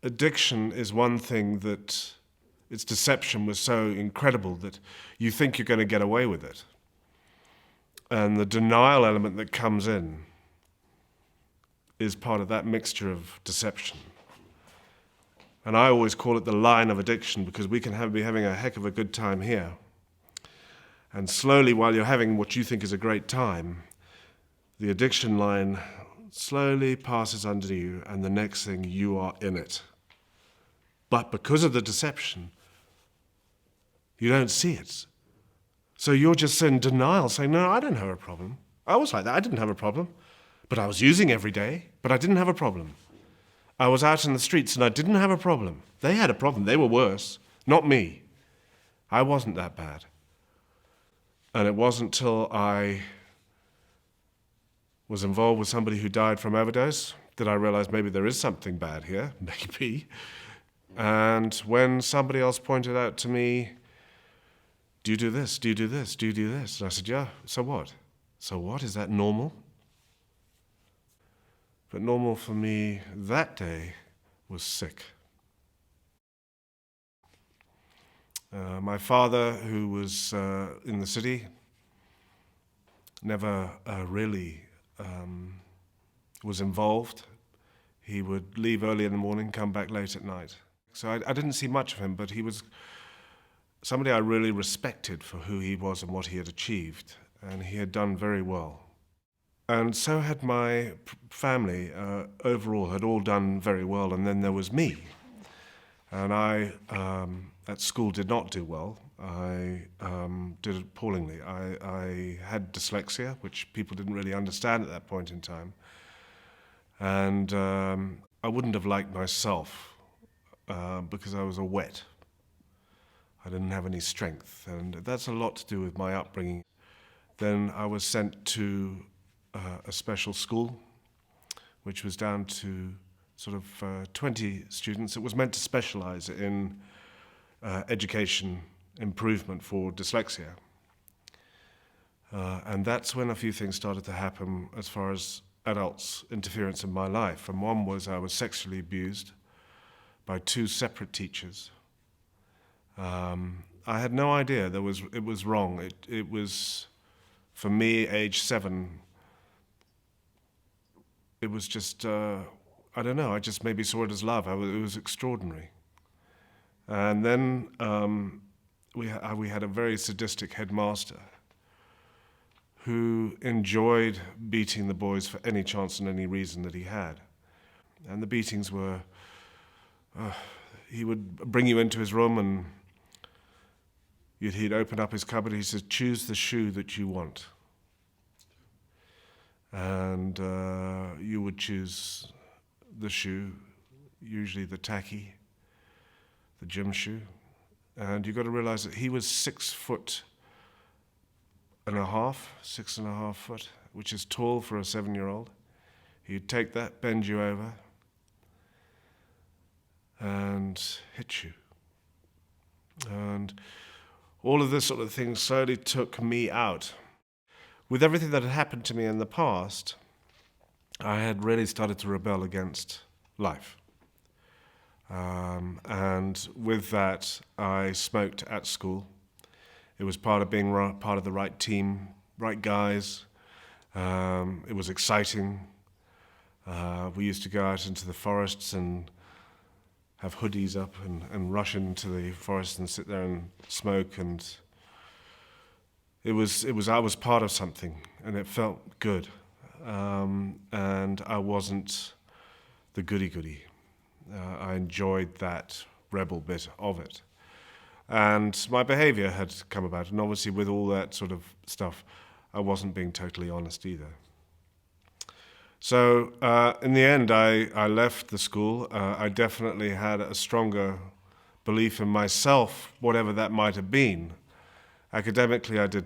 addiction is one thing that its deception was so incredible that you think you're going to get away with it. And the denial element that comes in is part of that mixture of deception. And I always call it the line of addiction, because we can be having a heck of a good time here. And slowly, while you're having what you think is a great time, the addiction line slowly passes under you, and the next thing you are in it. But because of the deception, you don't see it. So you're just in denial, saying, no, I don't have a problem. I was like that, I didn't have a problem. But I was using every day, but I didn't have a problem. I was out in the streets and I didn't have a problem. They had a problem, they were worse, not me. I wasn't that bad. And it wasn't till I was involved with somebody who died from overdose that I realized maybe there is something bad here, maybe. And when somebody else pointed out to me, do you do this, do you do this, do you do this? And I said, yeah, so what? So what, is that normal? But normal for me that day was sick. My father, who was in the city, never really was involved. He would leave early in the morning, come back late at night. So I didn't see much of him, but he was somebody I really respected for who he was and what he had achieved, and he had done very well. And so had my family overall, had all done very well, and then there was me. And I, at school, did not do well. I did appallingly. I had dyslexia, which people didn't really understand at that point in time. And I wouldn't have liked myself because I was a wet. I didn't have any strength, and that's a lot to do with my upbringing. Then I was sent to a special school, which was down to sort of 20 students. It was meant to specialize in education improvement for dyslexia. And that's when a few things started to happen as far as adults' interference in my life. And one was I was sexually abused by two separate teachers. I had no idea it was wrong. It was, for me, age 7, it was just, I don't know, I just maybe saw it as love. It was extraordinary. And then we had a very sadistic headmaster who enjoyed beating the boys for any chance and any reason that he had. And the beatings were, he would bring you into his room and he'd open up his cupboard. He said, choose the shoe that you want. And you would choose the shoe, usually the tacky, the gym shoe. And you've got to realize that he was 6'1.5", 6.5 foot, which is tall for a 7-year-old. He'd take that, bend you over, and hit you. And all of this sort of thing slowly took me out. With everything that had happened to me in the past, I had really started to rebel against life. And with that, I smoked at school. It was part of being part of the right team, right guys. It was exciting. We used to go out into the forests and have hoodies up and rush into the forest and sit there and smoke, and I was part of something, and it felt good. And I wasn't the goody-goody. I enjoyed that rebel bit of it. And my behavior had come about, and obviously with all that sort of stuff, I wasn't being totally honest either. So in the end, I left the school. I definitely had a stronger belief in myself, whatever that might have been. Academically, I did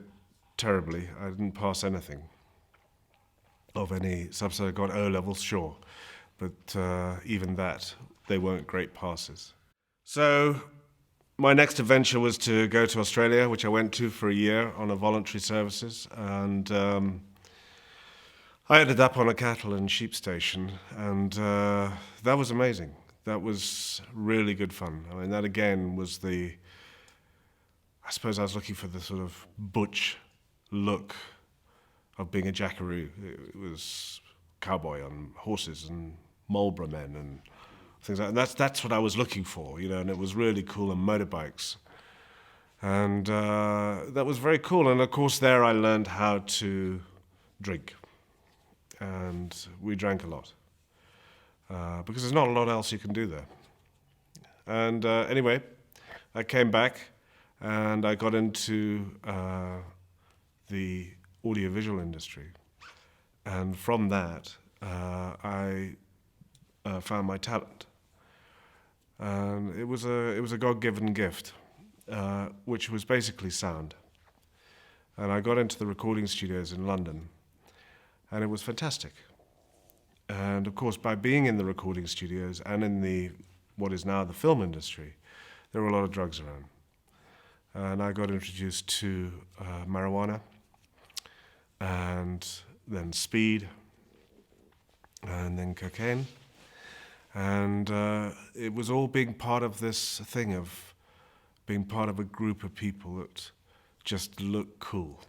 terribly. I didn't pass anything of any subset. I got O levels, sure, but even that, they weren't great passes. So my next adventure was to go to Australia, which I went to for a year on a voluntary services, and I ended up on a cattle and sheep station, and that was amazing. That was really good fun. I mean, that again was I suppose I was looking for the sort of butch look of being a jackaroo. It was cowboy on horses and Marlboro men and things like that. And that's what I was looking for, and it was really cool, and motorbikes. And that was very cool. And of course there I learned how to drink. And we drank a lot. Because there's not a lot else you can do there. And anyway, I came back and I got into the audiovisual industry. And from that, I found my talent. And it was a God-given gift, which was basically sound. And I got into the recording studios in London, and it was fantastic. And of course, by being in the recording studios and in what is now the film industry, there were a lot of drugs around. And I got introduced to marijuana, and then speed, and then cocaine. And it was all being part of this thing of being part of a group of people that just look cool.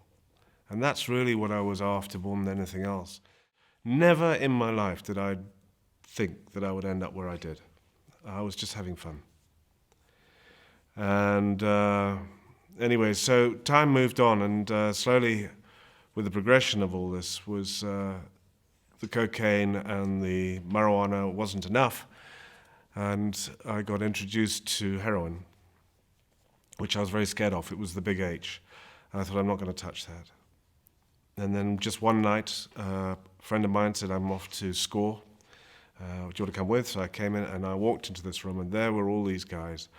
And that's really what I was after more than anything else. Never in my life did I think that I would end up where I did. I was just having fun. And anyway, so time moved on, and slowly, with the progression of all this, was the cocaine and the marijuana wasn't enough, and I got introduced to heroin, which I was very scared of. It was the big H. And I thought, I'm not going to touch that. And then just one night, a friend of mine said, I'm off to SCORE. Do you want to come with? So I came in and I walked into this room, and there were all these guys,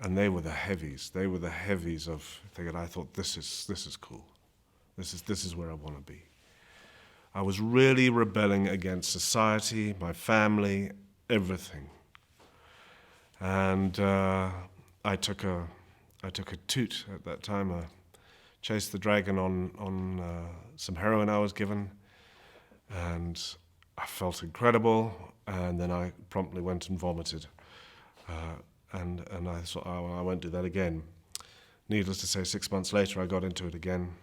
and they were the heavies. They were the heavies of thinking. I thought, this is cool. This is where I want to be. I was really rebelling against society, my family, everything. And I took a toot at that time. I chased the dragon on some heroin I was given, and I felt incredible. And then I promptly went and vomited, and I thought, oh, well, I won't do that again. Needless to say, 6 months later, I got into it again,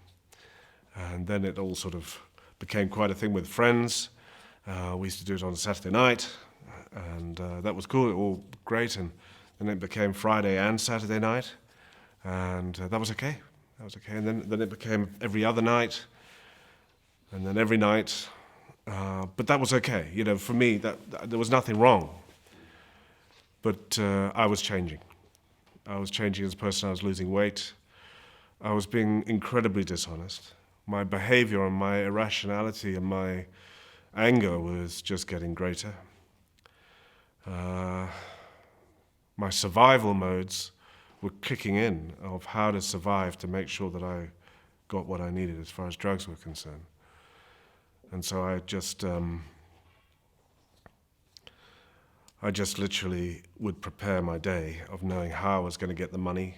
and then it all sort of became quite a thing with friends. We used to do it on a Saturday night, and that was cool, all great. And then it became Friday and Saturday night, and that was okay. That was okay. And then it became every other night, and then every night. But that was okay. For me, that there was nothing wrong. But I was changing. I was changing as a person. I was losing weight. I was being incredibly dishonest. My behavior and my irrationality and my anger was just getting greater. My survival modes were kicking in of how to survive to make sure that I got what I needed as far as drugs were concerned. And so I just literally would prepare my day of knowing how I was going to get the money,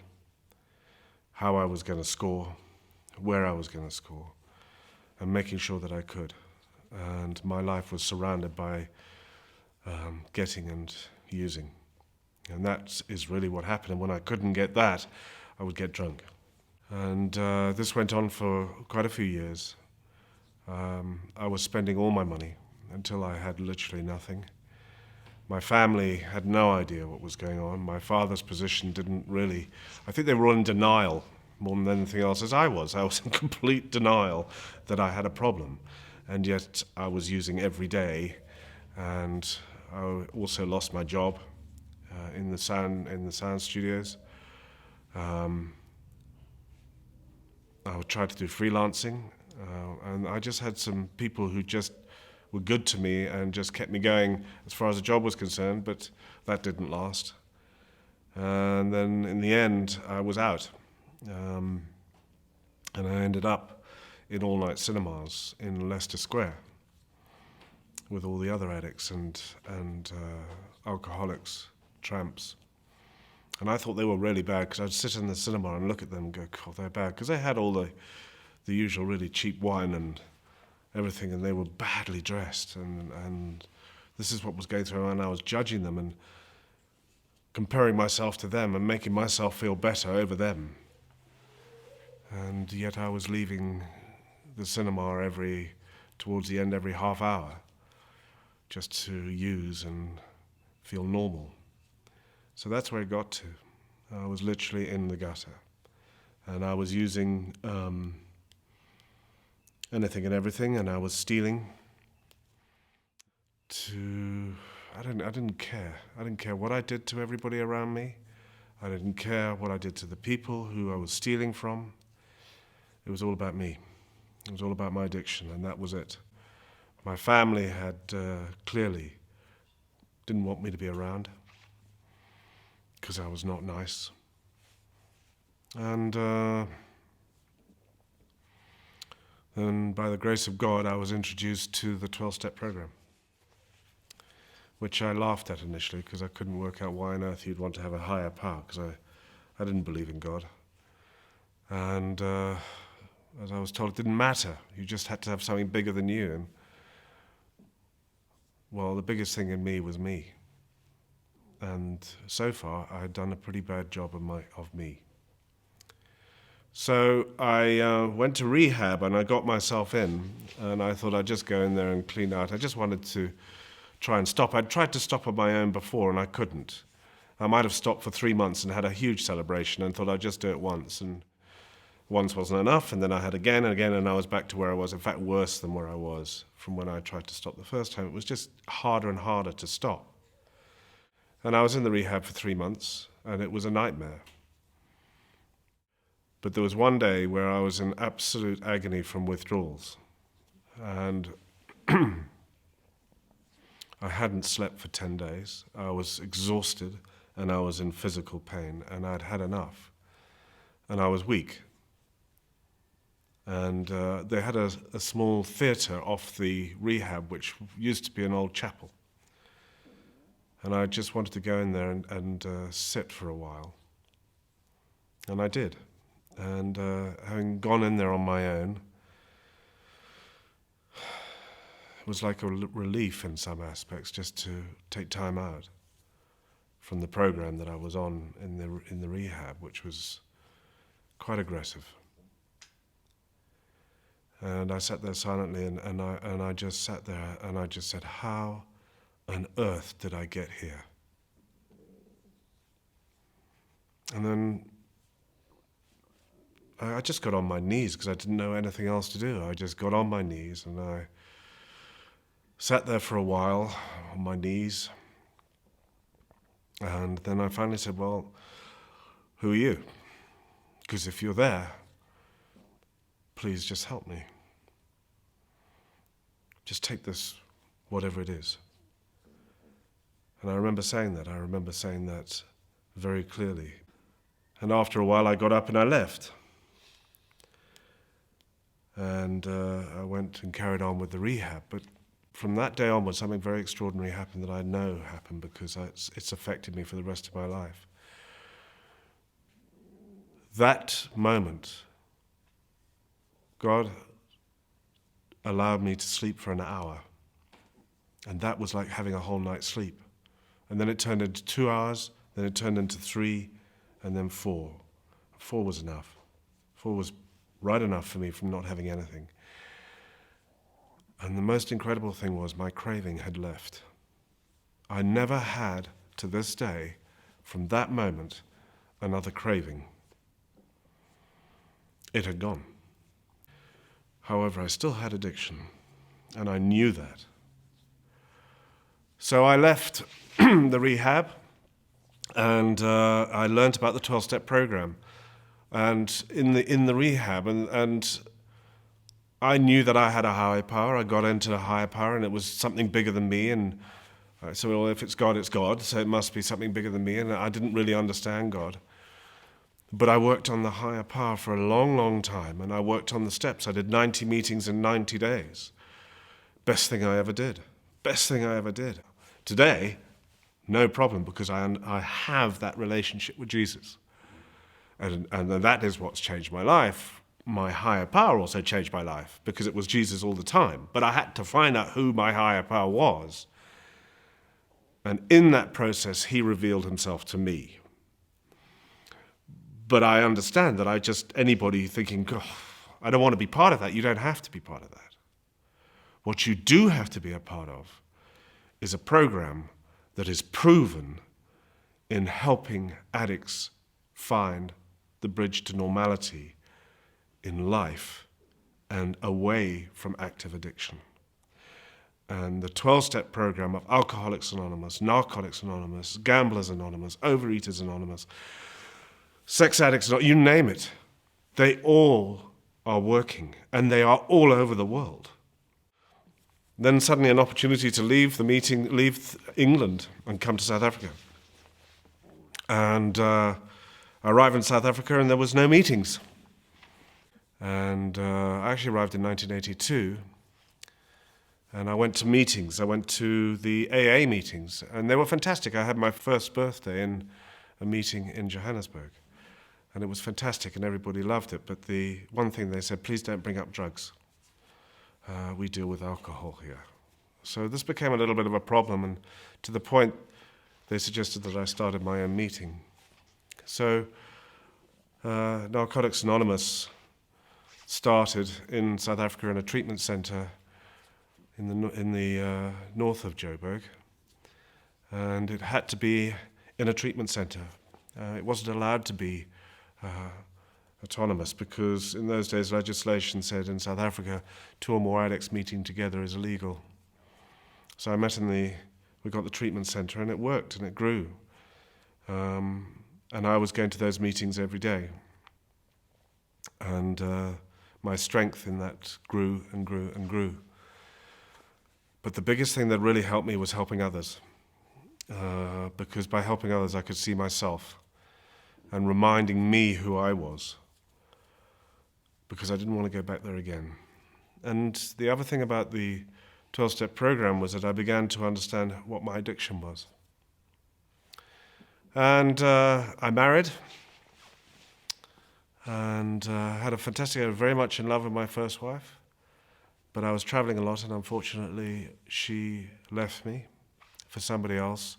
how I was going to score, where I was going to score, and making sure that I could. And my life was surrounded by getting and using. And that is really what happened. And when I couldn't get that, I would get drunk. And this went on for quite a few years. I was spending all my money until I had literally nothing. My family had no idea what was going on. My father's position didn't really... I think they were all in denial more than anything else, as I was. I was in complete denial that I had a problem. And yet I was using every day. And I also lost my job in the sound studios. I tried to do freelancing. And I just had some people who just were good to me and just kept me going as far as the job was concerned, but that didn't last. And then in the end, I was out. And I ended up in all-night cinemas in Leicester Square with all the other addicts and alcoholics, tramps. And I thought they were really bad because I'd sit in the cinema and look at them and go, God, they're bad. Because they had all the usual really cheap wine and everything, and they were badly dressed, and this is what was going through, and I was judging them, and comparing myself to them and making myself feel better over them. And yet I was leaving the cinema towards the end every half hour, just to use and feel normal. So that's where it got to. I was literally in the gutter. And I was using anything and everything, and I was stealing I didn't care. I didn't care what I did to everybody around me. I didn't care what I did to the people who I was stealing from. It was all about me. It was all about my addiction, and that was it. My family had clearly didn't want me to be around because I was not nice. And then by the grace of God, I was introduced to the 12-step program, which I laughed at initially because I couldn't work out why on earth you'd want to have a higher power, because I didn't believe in God. And as I was told, it didn't matter. You just had to have something bigger than you. And well, the biggest thing in me was me. And so far, I had done a pretty bad job of me. So I went to rehab and I got myself in, and I thought I'd just go in there and clean out. I just wanted to try and stop. I'd tried to stop on my own before and I couldn't. I might have stopped for 3 months and had a huge celebration and thought I'd just do it once. And once wasn't enough, and then I had again and again, and I was back to where I was, in fact worse than where I was from when I tried to stop the first time. It was just harder and harder to stop. And I was in the rehab for 3 months, and it was a nightmare. But there was one day where I was in absolute agony from withdrawals. And I hadn't slept for 10 days. I was exhausted, and I was in physical pain, and I'd had enough. And I was weak. And they had a small theatre off the rehab, which used to be an old chapel. And I just wanted to go in there and sit for a while. And I did. And having gone in there on my own, it was like a relief in some aspects just to take time out from the program that I was on in the rehab, which was quite aggressive. And I sat there silently, and I just sat there, and I just said, how on earth did I get here? And then I just got on my knees because I didn't know anything else to do. I just got on my knees, and I sat there for a while on my knees. And then I finally said, well, who are you? Because if you're there, please just help me. Just take this, whatever it is. And I remember saying that very clearly. And after a while I got up and I left. And I went and carried on with the rehab. But from that day onwards, something very extraordinary happened that I know happened because it's affected me for the rest of my life. That moment, God allowed me to sleep for an hour. And that was like having a whole night's sleep. And then it turned into 2 hours, then it turned into 3, and then 4. 4 was enough. 4 was right enough for me from not having anything. And the most incredible thing was my craving had left. I never had, to this day, from that moment, another craving. It had gone. However, I still had addiction, and I knew that. So I left the rehab, and I learned about the 12-step program. And in the rehab, and I knew that I had a higher power. I got into a higher power, and it was something bigger than me. And I said, well, if it's God, it's God, so it must be something bigger than me. And I didn't really understand God. But I worked on the higher power for a long, long time, and I worked on the steps. I did 90 meetings in 90 days. Best thing I ever did. Best thing I ever did. Today, no problem, because I have that relationship with Jesus. And that is what's changed my life. My higher power also changed my life, because it was Jesus all the time. But I had to find out who my higher power was. And in that process, he revealed himself to me. But I understand that anybody thinking, oh, I don't want to be part of that, you don't have to be part of that. What you do have to be a part of is a program that is proven in helping addicts find the bridge to normality in life and away from active addiction. And the 12-step program of Alcoholics Anonymous, Narcotics Anonymous, Gamblers Anonymous, Overeaters Anonymous, Sex Addicts Anonymous, you name it, they all are working, and they are all over the world. Then suddenly an opportunity to leave England and come to South Africa. And I arrived in South Africa and there was no meetings. And I actually arrived in 1982. And I went to meetings. I went to the AA meetings, and they were fantastic. I had my first birthday in a meeting in Johannesburg, and it was fantastic, and everybody loved it. But the one thing they said, please don't bring up drugs. We deal with alcohol here. So this became a little bit of a problem, and to the point they suggested that I started my own meeting. So Narcotics Anonymous started in South Africa in a treatment centre in the north of Joburg, and it had to be in a treatment centre. It wasn't allowed to be autonomous because in those days legislation said in South Africa 2 or more addicts meeting together is illegal. So I met we got the treatment centre, and it worked and it grew. And I was going to those meetings every day. And my strength in that grew and grew and grew. But the biggest thing that really helped me was helping others. Because by helping others, I could see myself and reminding me who I was. Because I didn't want to go back there again. And the other thing about the 12-step program was that I began to understand what my addiction was. And I married and had a fantastic, I was very much in love with my first wife, but I was traveling a lot, and unfortunately she left me for somebody else,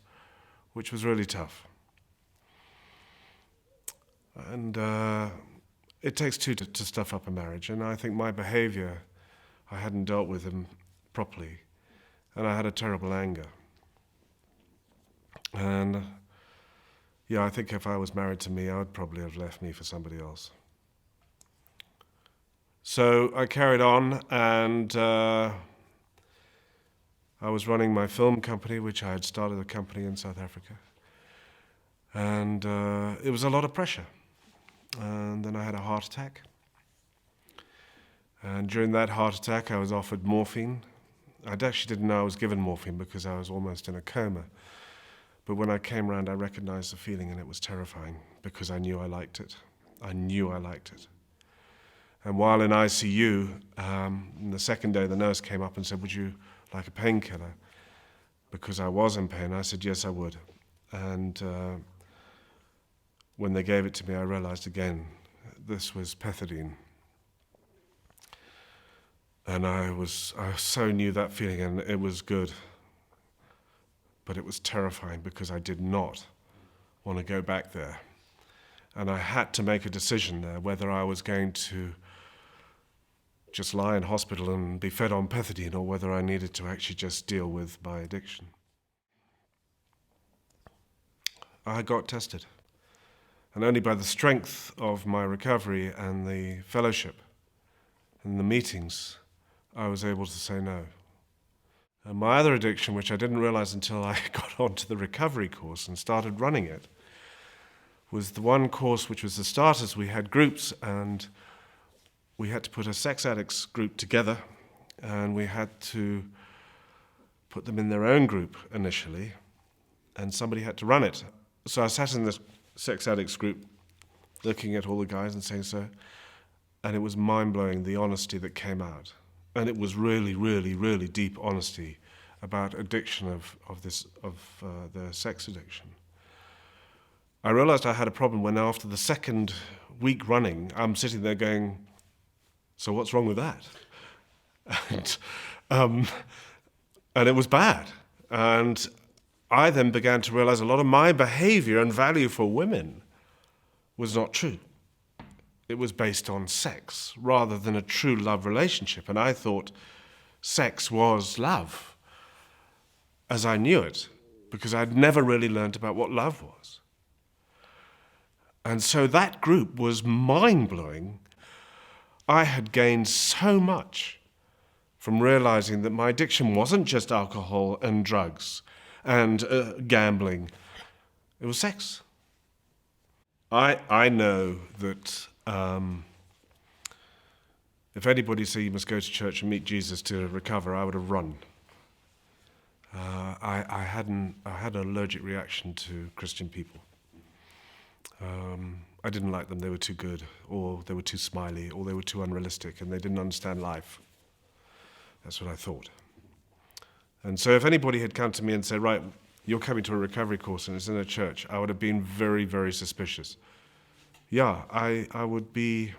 which was really tough. And it takes two to stuff up a marriage, and I think my behavior, I hadn't dealt with him properly, and I had a terrible anger. And yeah, I think if I was married to me, I would probably have left me for somebody else. So I carried on, and I was running my film company, which I had started a company in South Africa. And it was a lot of pressure. And then I had a heart attack. And during that heart attack, I was offered morphine. I actually didn't know I was given morphine because I was almost in a coma. But when I came around, I recognized the feeling, and it was terrifying because I knew I liked it. I knew I liked it. And while in ICU, on the second day, the nurse came up and said, would you like a painkiller? Because I was in pain. I said, yes, I would. And when they gave it to me, I realized again, this was pethidine. And I so knew that feeling, and it was good. But it was terrifying because I did not want to go back there. And I had to make a decision there whether I was going to just lie in hospital and be fed on pethidine, or whether I needed to actually just deal with my addiction. I got tested. And only by the strength of my recovery and the fellowship and the meetings, I was able to say no. And my other addiction, which I didn't realize until I got onto the recovery course and started running it, was the one course which was the starters. We had groups, and we had to put a sex addicts group together, and we had to put them in their own group initially, and somebody had to run it. So I sat in the sex addicts group looking at all the guys and saying so, and it was mind-blowing, the honesty that came out. And it was really, really, really deep honesty about addiction of the sex addiction. I realized I had a problem when after the second week running, I'm sitting there going, so what's wrong with that? And it was bad. And I then began to realize a lot of my behavior and value for women was not true. It was based on sex rather than a true love relationship. And I thought sex was love as I knew it, because I'd never really learned about what love was. And so that group was mind-blowing. I had gained so much from realizing that my addiction wasn't just alcohol and drugs and gambling. It was sex. I know that if anybody said you must go to church and meet Jesus to recover, I would have run. I had an allergic reaction to Christian people. I didn't like them. They were too good, or they were too smiley, or they were too unrealistic, and they didn't understand life. That's what I thought. And so if anybody had come to me and said, right, you're coming to a recovery course and it's in a church, I would have been very, very suspicious. Yeah, I would be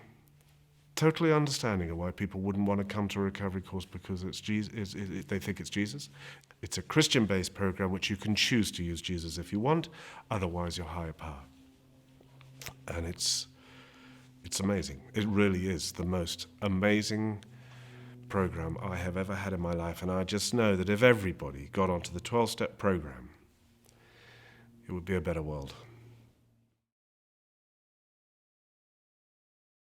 totally understanding of why people wouldn't want to come to a recovery course, because it's Jesus, they think it's Jesus. It's a Christian-based program which you can choose to use Jesus if you want, otherwise you're higher power. And it's amazing. It really is the most amazing program I have ever had in my life. And I just know that if everybody got onto the 12-step program, it would be a better world.